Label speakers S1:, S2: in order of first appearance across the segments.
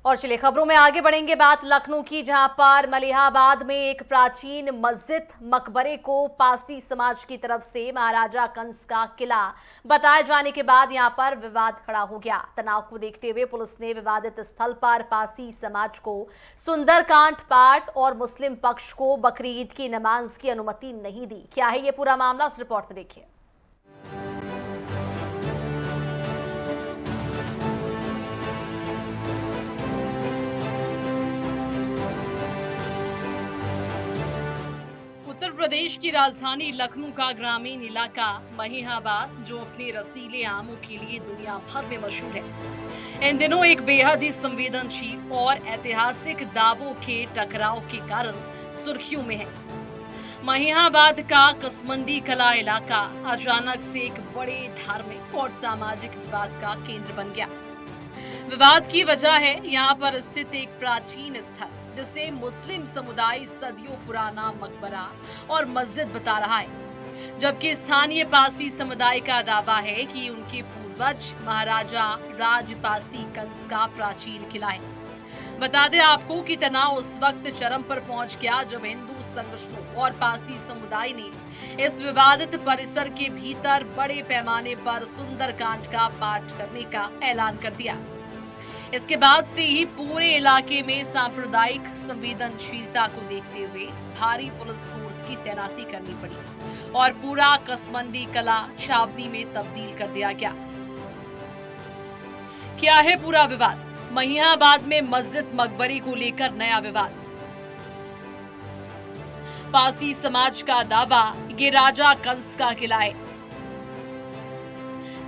S1: और चलिए खबरों में आगे बढ़ेंगे। बात लखनऊ की, जहां पर मलिहाबाद में एक प्राचीन मस्जिद मकबरे को पासी समाज की तरफ से महाराजा कंस का किला बताए जाने के बाद यहां पर विवाद खड़ा हो गया। तनाव को देखते हुए पुलिस ने विवादित स्थल पर पासी समाज को सुंदरकांड पाठ और मुस्लिम पक्ष को बकरी ईद की नमाज की अनुमति नहीं दी। क्या है ये पूरा मामला, इस रिपोर्ट में देखिए।
S2: उत्तर प्रदेश की राजधानी लखनऊ का ग्रामीण इलाका महीहाबाद, जो अपने रसीले आमों के लिए दुनिया भर में मशहूर है, इन दिनों एक बेहद ही संवेदनशील और ऐतिहासिक दावों के टकराव के कारण सुर्खियों में है। महीहाबाद का कसमंडी कला इलाका अचानक से एक बड़े धार्मिक और सामाजिक विवाद का केंद्र बन गया। विवाद की वजह है यहाँ पर स्थित एक प्राचीन स्थल, जिसे मुस्लिम समुदाय सदियों पुराना मकबरा और मस्जिद बता रहा है, जबकि स्थानीय पासी समुदाय का दावा है कि उनके पूर्वज महाराजा राजपासी कंस का प्राचीन किला है। बता दें आपको कि तनाव उस वक्त चरम पर पहुंच गया जब हिंदू संगठनों और पासी समुदाय ने इस विवादित परिसर के भीतर बड़े पैमाने पर सुंदरकांड का पाठ करने का ऐलान कर दिया। इसके बाद से ही पूरे इलाके में सांप्रदायिक संवेदनशीलता को देखते हुए भारी पुलिस फोर्स की तैनाती करनी पड़ी और पूरा कसमंडी कला छावनी में तब्दील कर दिया गया। क्या है पूरा विवाद? महीहाबाद में मस्जिद मकबरे को लेकर नया विवाद। पासी समाज का दावा, ये राजा कंस का किला है।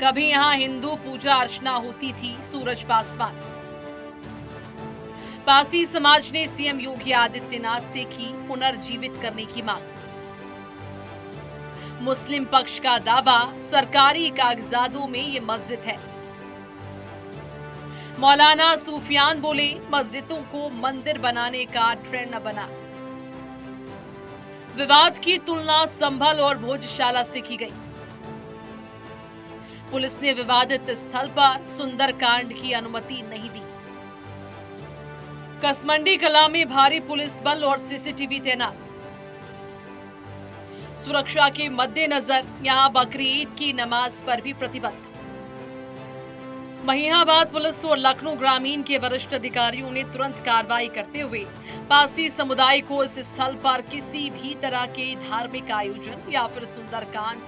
S2: कभी यहाँ हिंदू पूजा अर्चना होती थी। सूरज पासवान। पासी समाज ने सीएम योगी आदित्यनाथ से की पुनर्जीवित करने की मांग। मुस्लिम पक्ष का दावा, सरकारी कागजातों में ये मस्जिद है। मौलाना सूफियान बोले, मस्जिदों को मंदिर बनाने का ट्रेंड न बना। विवाद की तुलना संभल और भोजशाला से की गई। पुलिस ने विवादित स्थल पर सुंदरकांड की अनुमति नहीं दी। कसमंडी कला में भारी पुलिस बल और सीसीटीवी तैनात। सुरक्षा के मद्देनजर यहां बकरी ईद की नमाज पर भी प्रतिबंध। महीहाबाद पुलिस और लखनऊ ग्रामीण के वरिष्ठ अधिकारियों ने तुरंत कार्रवाई करते हुए पासी समुदाय को इस स्थल पर किसी भी तरह के धार्मिक आयोजन या फिर सुंदरकांड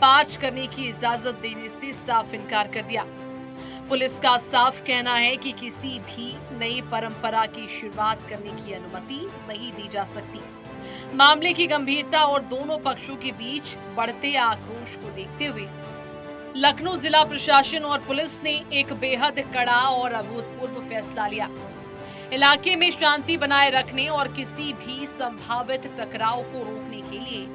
S2: पाठ करने की इजाजत देने से साफ इनकार कर दिया। पुलिस का साफ कहना है कि किसी भी नई परंपरा की शुरुआत करने की अनुमति नहीं दी जा सकती। मामले की गंभीरता और दोनों पक्षों के बीच बढ़ते आक्रोश को देखते हुए लखनऊ जिला प्रशासन और पुलिस ने एक बेहद कड़ा और अभूतपूर्व फैसला लिया। इलाके में शांति बनाए रखने और किसी भी संभावित टकराव को रोकने के लिए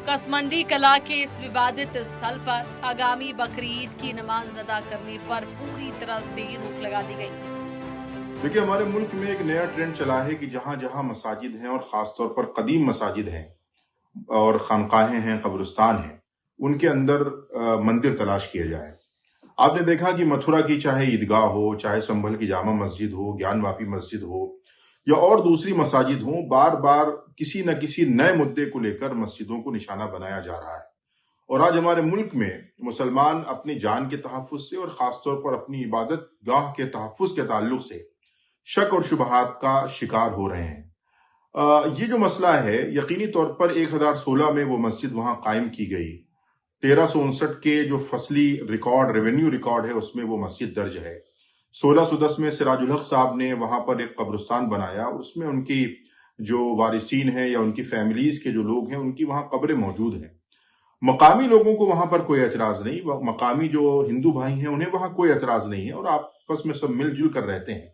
S2: कसमंडी कला के इस विवादित स्थल पर आगामी बकरी ईद की नमाज अदा करने पर पूरी तरह से रोक लगा दी गई।
S3: देखिए, हमारे मुल्क में एक नया ट्रेंड चला है कि जहां जहां मसाजिद हैं और खासतौर पर कदीम मसाजिद हैं और खानकाहें हैं, कब्रिस्तान हैं, उनके अंदर मंदिर तलाश किए जाए। आपने देखा कि मथुरा की चाहे ईदगाह हो, चाहे संभल की जामा मस्जिद हो, ज्ञानवापी मस्जिद हो या और दूसरी मसाजिद हो, बार बार किसी न किसी नए मुद्दे को लेकर मस्जिदों को निशाना बनाया जा रहा है। और आज हमारे मुल्क में मुसलमान अपनी जान के तहफ़्फ़ुज़ से और ख़ासतौर पर अपनी इबादत गाह के तहफ़्फ़ुज़ के ताल्लुक से शक और शुबहात का शिकार हो रहे हैं। ये जो मसला है, यकीनी तौर पर 1016 में वो मस्जिद वहाँ कायम की गई। 1359 के जो फसली रिकॉर्ड, रेवेन्यू रिकॉर्ड है, उसमें वो मस्जिद दर्ज है। 1610 में सिराजुल हक साहब ने वहाँ पर एक कब्रिस्तान बनाया, उसमें उनकी जो वारिसीन है या उनकी फैमिलीज के जो लोग हैं, उनकी वहाँ कब्रें मौजूद हैं। मकामी लोगों को वहाँ पर कोई एतराज़ नहीं, मकामी जो हिंदू भाई हैं उन्हें वहाँ कोई एतराज़ नहीं है और आपस में सब मिलजुल कर रहते हैं।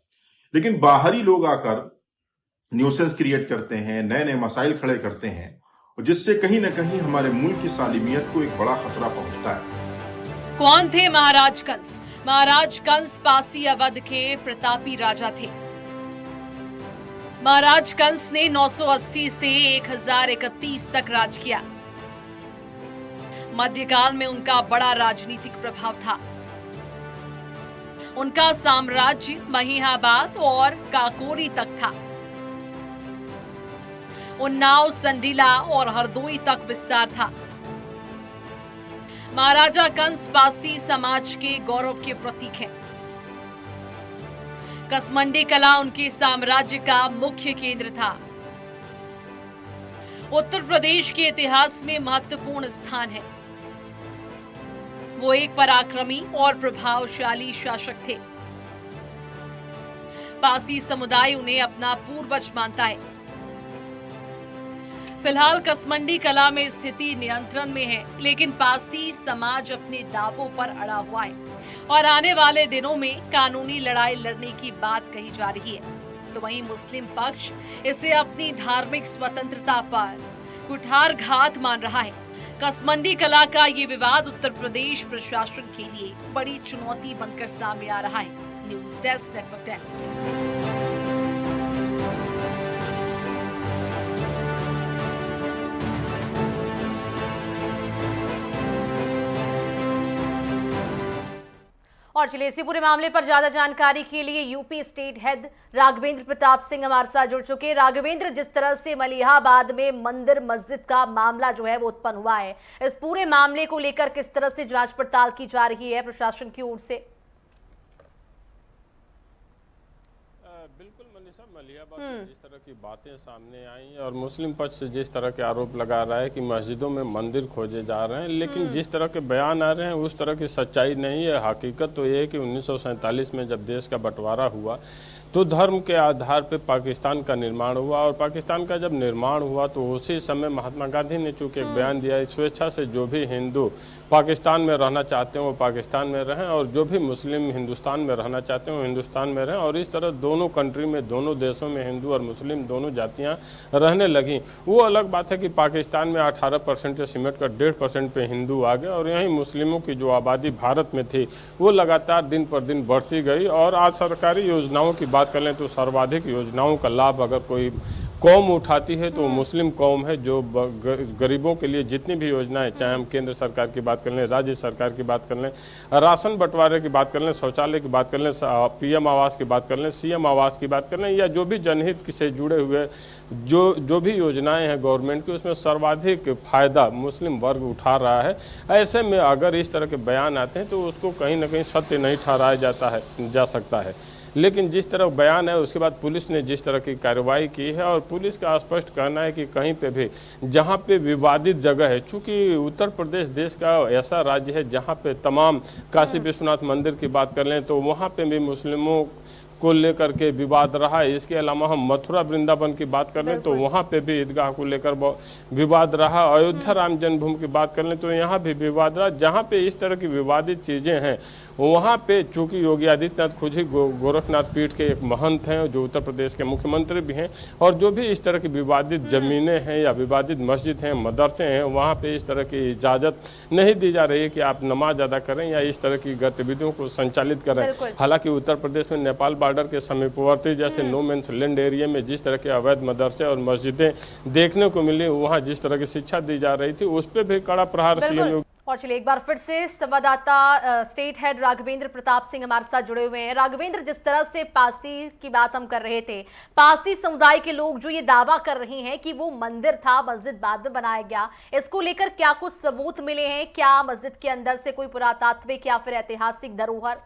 S3: लेकिन बाहरी लोग आकर न्यूसेंस क्रिएट करते हैं, नए नए मसाइल खड़े करते हैं, जिससे कहीं न कहीं हमारे मुल्क की सालिमियत को एक बड़ा खतरा पहुंचता है।
S2: कौन थे महाराज कंस? महाराज कंस पासी अवध के प्रतापी राजा थे। महाराज कंस ने 980 से 1031 तक राज किया। मध्यकाल में उनका बड़ा राजनीतिक प्रभाव था। उनका साम्राज्य महीहाबाद और काकोरी तक था। उन्नाव, संडीला और हरदोई तक विस्तार था। महाराजा कंस पासी समाज के गौरव के प्रतीक हैं। कसमंडी कला उनके साम्राज्य का मुख्य केंद्र था। उत्तर प्रदेश के इतिहास में महत्वपूर्ण स्थान है। वो एक पराक्रमी और प्रभावशाली शासक थे। पासी समुदाय उन्हें अपना पूर्वज मानता है। फिलहाल कसमंडी कला में स्थिति नियंत्रण में है, लेकिन पासी समाज अपने दावों पर अड़ा हुआ है और आने वाले दिनों में कानूनी लड़ाई लड़ने की बात कही जा रही है। तो वहीं मुस्लिम पक्ष इसे अपनी धार्मिक स्वतंत्रता पर कुठारघात मान रहा है। कसमंडी कला का ये विवाद उत्तर प्रदेश प्रशासन के लिए बड़ी चुनौती बनकर सामने आ रहा है। News desk, network 10।
S1: और चलिए इसी पूरे मामले पर ज्यादा जानकारी के लिए UP state head Raghavendra Pratap Singh हमारे साथ जुड़ चुके हैं। राघवेंद्र, जिस तरह से मलिहाबाद में मंदिर मस्जिद का मामला जो है वो उत्पन्न हुआ है, इस पूरे मामले को लेकर किस तरह से जांच पड़ताल की जा रही है प्रशासन की ओर से?
S4: बिल्कुल मनीषा, मलिहाबाद में जिस तरह की बातें सामने आई और मुस्लिम पक्ष जिस तरह के आरोप लगा रहा है कि मस्जिदों में मंदिर खोजे जा रहे हैं, लेकिन जिस तरह के बयान आ रहे हैं उस तरह की सच्चाई नहीं है। हकीकत तो ये है कि 1947 में जब देश का बंटवारा हुआ तो धर्म के आधार पर पाकिस्तान का निर्माण हुआ और पाकिस्तान का जब निर्माण हुआ तो उसी समय महात्मा गांधी ने चूंकि एक बयान दिया, स्वेच्छा से जो भी हिंदू पाकिस्तान में रहना चाहते हैं वो पाकिस्तान में रहें और जो भी मुस्लिम हिंदुस्तान में रहना चाहते हैं वो हिंदुस्तान में रहें। और इस तरह दोनों कंट्री में, दोनों देशों में हिंदू और मुस्लिम दोनों जातियां रहने लगी। वो अलग बात है कि पाकिस्तान में 18% से सिमट कर 1.5% पे हिंदू आ गए और यहीं मुस्लिमों की जो आबादी भारत में थी वो लगातार दिन पर दिन बढ़ती गई। और आज सरकारी योजनाओं की बात कर लें तो सर्वाधिक योजनाओं का लाभ अगर कोई कौम उठाती है तो मुस्लिम कौम है, जो गरीबों के लिए जितनी भी योजनाएं, चाहे हम केंद्र सरकार की बात कर लें, राज्य सरकार की बात कर लें, राशन बंटवारे की बात कर लें, शौचालय की बात कर लें, पीएम आवास की बात कर लें, सीएम आवास की बात कर लें, या जो भी जनहित से जुड़े हुए जो भी योजनाएं हैं गवर्नमेंट की, उसमें सर्वाधिक फायदा मुस्लिम वर्ग उठा रहा है। ऐसे में अगर इस तरह के बयान आते हैं तो उसको कहीं ना कहीं सत्य नहीं ठहराया जा सकता है। लेकिन जिस तरह बयान है उसके बाद पुलिस ने जिस तरह की कार्रवाई की है और पुलिस का स्पष्ट कहना है कि कहीं पे भी जहां पे विवादित जगह है, चूंकि उत्तर प्रदेश देश का ऐसा राज्य है जहां पे तमाम काशी विश्वनाथ मंदिर की बात कर लें तो वहां पे भी मुस्लिमों को लेकर के विवाद रहा है। इसके अलावा हम मथुरा वृंदावन की बात कर लें तो वहाँ पे भी ईदगाह को लेकर विवाद रहा। अयोध्या राम जन्मभूमि की बात कर लें तो यहाँ भी विवाद रहा। जहाँ पे इस तरह की विवादित चीज़ें हैं वहाँ पे चूंकि योगी आदित्यनाथ खुद ही गोरखनाथ पीठ के एक महंत हैं जो उत्तर प्रदेश के मुख्यमंत्री भी हैं, और जो भी इस तरह की विवादित ज़मीनें हैं या विवादित मस्जिद हैं, मदरसे हैं, वहाँ पे इस तरह की इजाज़त नहीं दी जा रही है कि आप नमाज अदा करें या इस तरह की गतिविधियों को संचालित करें। हालांकि उत्तर प्रदेश में नेपाल बॉर्डर के समीपवर्ती जैसे नो मेंस लैंड एरिया में जिस तरह के अवैध मदरसे और मस्जिदें देखने को मिली, वहाँ जिस तरह की शिक्षा दी जा रही थी उस पर भी कड़ा प्रहार सीएम।
S1: और चलिए एक बार फिर से संवाददाता स्टेट हेड राघवेंद्र प्रताप सिंह हमारे साथ जुड़े हुए हैं। राघवेंद्र, जिस तरह से पासी की बात हम कर रहे थे, पासी समुदाय के लोग जो ये दावा कर रहे हैं कि वो मंदिर था, मस्जिद बाद में बनाया गया, इसको लेकर क्या कुछ सबूत मिले हैं? क्या मस्जिद के अंदर से कोई पुरातात्विक या फिर ऐतिहासिक धरोहर?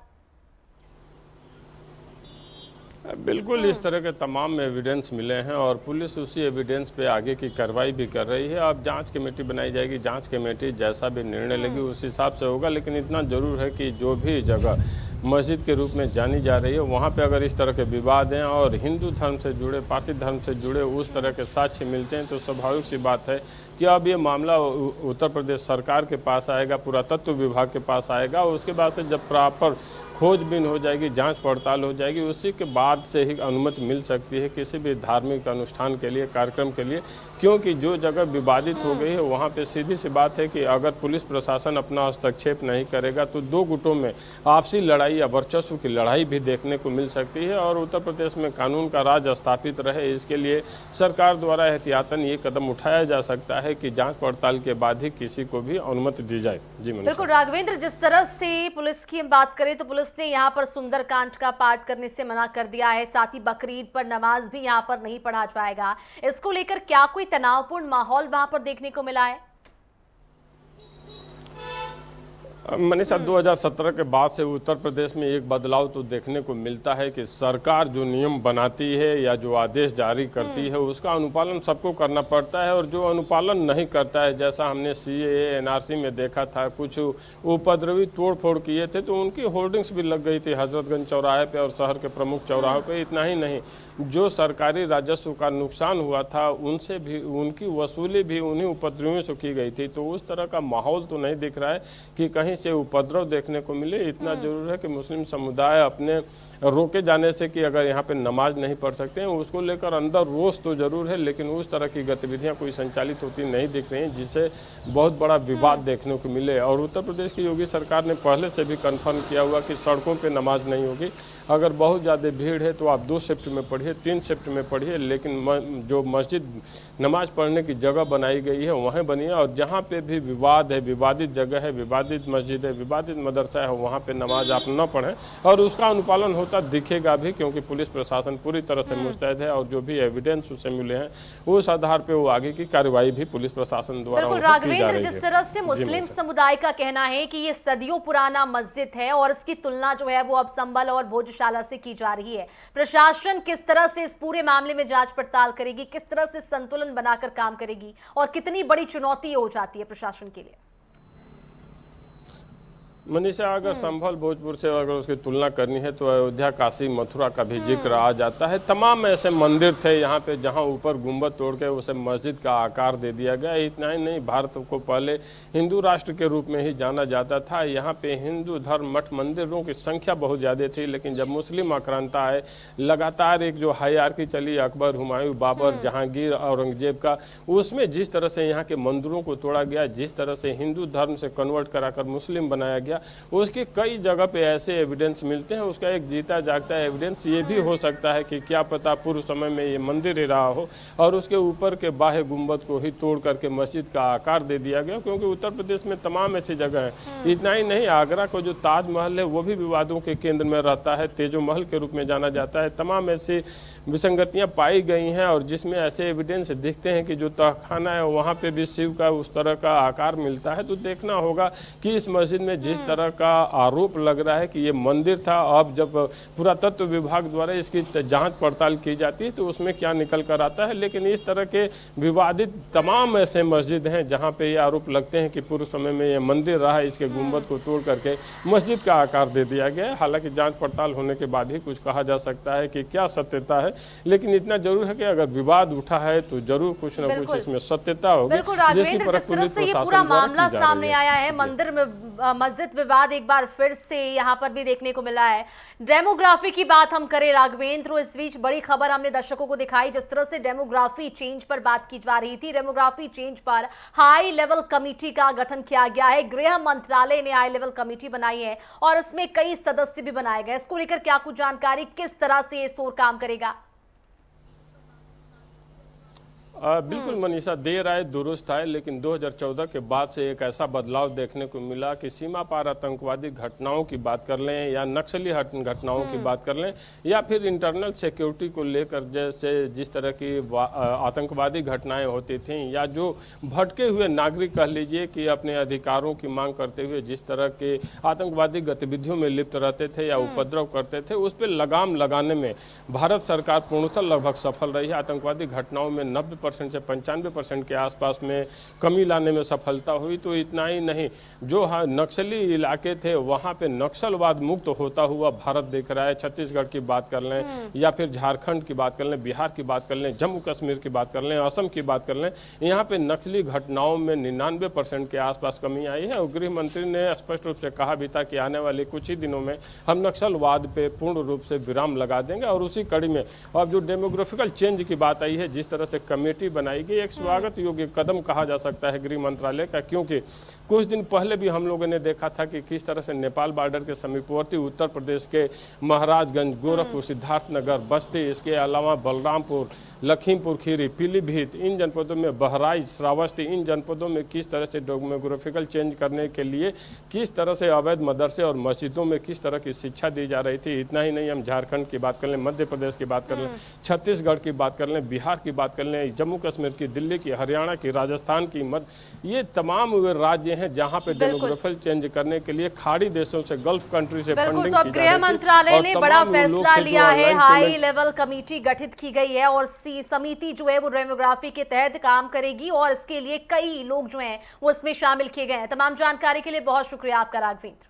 S4: बिल्कुल इस तरह के तमाम एविडेंस मिले हैं और पुलिस उसी एविडेंस पे आगे की कार्रवाई भी कर रही है। अब जांच कमेटी बनाई जाएगी, जांच कमेटी जैसा भी निर्णय लेगी उस हिसाब से होगा। लेकिन इतना ज़रूर है कि जो भी जगह मस्जिद के रूप में जानी जा रही है वहाँ पे अगर इस तरह के विवाद हैं और हिंदू धर्म से जुड़े, पारसी धर्म से जुड़े उस तरह के साक्ष्य मिलते हैं तो स्वाभाविक सी बात है कि अब ये मामला उत्तर प्रदेश सरकार के पास आएगा, पुरातत्व विभाग के पास आएगा। उसके बाद से जब प्रॉपर खोजबीन हो जाएगी, जांच पड़ताल हो जाएगी, उसी के बाद से ही अनुमति मिल सकती है किसी भी धार्मिक अनुष्ठान के लिए, कार्यक्रम के लिए। क्योंकि जो जगह विवादित हो गई है वहाँ पे सीधी सी बात है कि अगर पुलिस प्रशासन अपना हस्तक्षेप नहीं करेगा तो दो गुटों में आपसी लड़ाई या वर्चस्व की लड़ाई भी देखने को मिल सकती है। और उत्तर प्रदेश में कानून का राज स्थापित रहे, इसके लिए सरकार द्वारा एहतियातन ये कदम उठाया जा सकता है कि जांच पड़ताल के बाद ही किसी को भी अनुमति दी जाए। जी
S1: बिल्कुल राघवेंद्र, जिस तरह से पुलिस की हम बात करें तो पुलिस पुलिस ने यहाँ पर सुंदरकांड का पाठ करने से मना कर दिया है। साथ ही बकरीद पर नमाज भी यहाँ पर नहीं पढ़ा जाएगा। इसको लेकर क्या कोई तनावपूर्ण माहौल वहां पर देखने को मिला है?
S4: मनीषा, 2017 के बाद से उत्तर प्रदेश में एक बदलाव तो देखने को मिलता है कि सरकार जो नियम बनाती है या जो आदेश जारी करती है उसका अनुपालन सबको करना पड़ता है, और जो अनुपालन नहीं करता है, जैसा हमने सीएए एनआरसी में देखा था, कुछ उपद्रवी तोड़फोड़ किए थे तो उनकी होर्डिंग्स भी लग गई थी हजरतगंज चौराहे पे और शहर के प्रमुख चौराहों पे। इतना ही नहीं, जो सरकारी राजस्व का नुकसान हुआ था उनसे भी उनकी वसूली भी उन्हीं उपद्रवियों से की गई थी। तो उस तरह का माहौल तो नहीं दिख रहा है कि कहीं से उपद्रव देखने को मिले। इतना जरूर है कि मुस्लिम समुदाय अपने रोके जाने से कि अगर यहाँ पे नमाज नहीं पढ़ सकते हैं उसको लेकर अंदर रोष तो जरूर है, लेकिन उस तरह की गतिविधियाँ कोई संचालित होती नहीं दिख रही हैं जिससे बहुत बड़ा विवाद देखने को मिले। और उत्तर प्रदेश की योगी सरकार ने पहले से भी कन्फर्म किया हुआ कि सड़कों पे नमाज नहीं होगी। अगर बहुत ज़्यादा भीड़ है तो आप 2 शिफ्ट में पढ़िए, 3 शिफ्ट में पढ़िए, लेकिन जो मस्जिद नमाज पढ़ने की जगह बनाई गई है वहीं बनिए, और जहाँ पे भी विवाद है, विवादित जगह है, विवादित मस्जिद है, विवादित मदरसा है, वहाँ पे नमाज आप न पढ़ें। और उसका अनुपालन होता दिखेगा भी, क्योंकि पुलिस प्रशासन पूरी तरह से मुस्तैद है और जो भी एविडेंस उसे मिले हैं उस आधार पे वो आगे की कार्रवाई भी पुलिस प्रशासन द्वारा की जा रही है।
S1: जिस तरह से मुस्लिम समुदाय का कहना है कि ये सदियों पुराना मस्जिद है और इसकी तुलना जो है वो अब संभल और भोजशाला से की जा रही है, प्रशासन किस तरह से इस पूरे मामले में जांच पड़ताल करेगी, किस तरह से संतुलन बनाकर काम करेगी और कितनी बड़ी चुनौती हो जाती है प्रशासन के लिए?
S4: मनीषा, अगर संभल भोजपुर से अगर उसकी तुलना करनी है तो अयोध्या, काशी, मथुरा का भी जिक्र आ जाता है। तमाम ऐसे मंदिर थे यहाँ पे जहाँ ऊपर गुंबद तोड़ के उसे मस्जिद का आकार दे दिया गया। इतना ही नहीं, भारत को पहले हिंदू राष्ट्र के रूप में ही जाना जाता था। यहाँ पे हिंदू धर्म मठ मंदिरों की संख्या बहुत ज़्यादा थी, लेकिन जब मुस्लिम आक्रांता आए, लगातार एक जो हायरार्की चली अकबर, हुमायूं, बाबर, जहांगीर, औरंगजेब का, उसमें जिस तरह से यहाँ के मंदिरों को तोड़ा गया, जिस तरह से हिंदू धर्म से कन्वर्ट कराकर मुस्लिम बनाया गया, उसके कई जगह पे ऐसे एविडेंस मिलते हैं। उसका एक जीता जागता एविडेंस ये भी हो सकता है कि क्या पता पूर्व समय में ये मंदिर ही रहा हो और उसके ऊपर के बाह्य गुंबद को ही तोड़ करके मस्जिद का आकार दे दिया गया, क्योंकि उत्तर प्रदेश में तमाम ऐसी जगह हैं। इतना ही नहीं, आगरा को जो ताजमहल है वो भी विवादों के केंद्र में रहता है, तेजो महल के रूप में जाना जाता है। तमाम ऐसी विसंगतियां पाई गई हैं और जिसमें ऐसे एविडेंस दिखते हैं कि जो तहखाना है वहाँ पे भी शिव का उस तरह का आकार मिलता है। तो देखना होगा कि इस मस्जिद में जिस तरह का आरोप लग रहा है कि ये मंदिर था, अब जब पुरातत्व विभाग द्वारा इसकी जांच पड़ताल की जाती है तो उसमें क्या निकल कर आता है। लेकिन इस तरह के विवादित तमाम ऐसे मस्जिद हैं जहाँ पे ये आरोप लगते हैं कि पूर्व समय में ये मंदिर रहा, इसके गुंबद को तोड़ करके मस्जिद का आकार दे दिया गया। हालांकि जांच पड़ताल होने के बाद ही कुछ कहा जा सकता है कि क्या सत्यता है, लेकिन इतना जरूर है कि अगर विवाद उठा है तो जरूर कुछ न कुछ इसमें सत्यता होगी।
S1: बिल्कुल राघवेंद्र, जिस तरह से ये पूरा मामला सामने आया है, मंदिर में मस्जिद विवाद एक बार फिर से यहाँ पर भी देखने को मिला है। डेमोग्राफी की बात हम करें राघवेंद्र, इस बीच बड़ी खबर हमने दर्शकों को दिखाई, जिस तरह से डेमोग्राफी चेंज पर बात की जा रही थी। डेमोग्राफी चेंज पर हाई लेवल कमेटी का गठन किया गया है। गृह मंत्रालय ने हाई लेवल कमेटी बनाई है और इसमें कई सदस्य भी बनाए गए। इसको लेकर क्या कुछ जानकारी, किस तरह से ये सोर काम करेगा?
S4: बिल्कुल मनीषा, देर आए दुरुस्त आए, लेकिन 2014 के बाद से एक ऐसा बदलाव देखने को मिला कि सीमा पार आतंकवादी घटनाओं की बात कर लें या नक्सली घटनाओं की बात कर लें या फिर इंटरनल सिक्योरिटी को लेकर जैसे जिस तरह की आतंकवादी घटनाएं होती थीं या जो भटके हुए नागरिक कह लीजिए कि अपने अधिकारों की मांग करते हुए जिस तरह के आतंकवादी गतिविधियों में लिप्त रहते थे या उपद्रव करते थे, उस पर लगाम लगाने में भारत सरकार पूर्णतः लगभग सफल रही है। आतंकवादी घटनाओं में 90% से 95% के आसपास में कमी लाने में सफलता हुई। तो इतना ही नहीं, जो नक्सली इलाके थे वहाँ पे नक्सलवाद मुक्त होता हुआ भारत देख रहा है। छत्तीसगढ़ की बात कर लें या फिर झारखंड की बात कर लें, बिहार की बात कर लें, जम्मू कश्मीर की बात कर लें, असम की बात कर लें, यहाँ पे नक्सली घटनाओं में 99% के आसपास कमी आई है। और गृह मंत्री ने स्पष्ट रूप से कहा भी था कि आने वाले कुछ ही दिनों में हम नक्सलवाद पे पूर्ण रूप से विराम लगा देंगे। और उसी कड़ी में अब जो डेमोग्राफिकल चेंज की बात आई है, जिस तरह से कमेटी बनाई गई, एक स्वागत योग्य कदम कहा जा सकता है गृह मंत्रालय का, क्योंकि कुछ दिन पहले भी हम लोगों ने देखा था कि किस तरह से नेपाल बॉर्डर के समीपवर्ती उत्तर प्रदेश के महाराजगंज, गोरखपुर, सिद्धार्थनगर, बस्ती, इसके अलावा बलरामपुर, लखीमपुर खीरी, पीलीभीत, इन जनपदों में बहराइच, श्रावस्ती, इन जनपदों में किस तरह से डेमोग्राफिकल चेंज करने के लिए किस तरह से अवैध मदरसे और मस्जिदों में किस तरह की शिक्षा दी जा रही थी। इतना ही नहीं, हम झारखंड की बात कर लें, मध्य प्रदेश की बात कर लें, छत्तीसगढ़ की बात कर लें, बिहार की बात कर लें, जम्मू कश्मीर की, दिल्ली की, हरियाणा की, राजस्थान की, ये तमाम वे राज्य हैं जहां पे डेमोग्राफिकल चेंज करने के लिए खाड़ी देशों से, गल्फ कंट्री से
S1: बिल्कुल।
S4: फंडिंग
S1: तो अब
S4: की जा
S1: गृह
S4: रही थी
S1: मंत्रालय
S4: और
S1: ने
S4: तमाम
S1: बड़ा
S4: वो लोग
S1: फैसला
S4: थे जो
S1: लिया है,
S4: online
S1: high
S4: payment.
S1: Level committee गठित की गई है और समिति जो है वो डेमोग्राफी के तहत काम करेगी और इसके लिए कई लोग जो हैं वो इसमें शामिल किए गए हैं। तमाम जानकारी के लिए बहुत शुक्रिया आपका राघवेंद्र।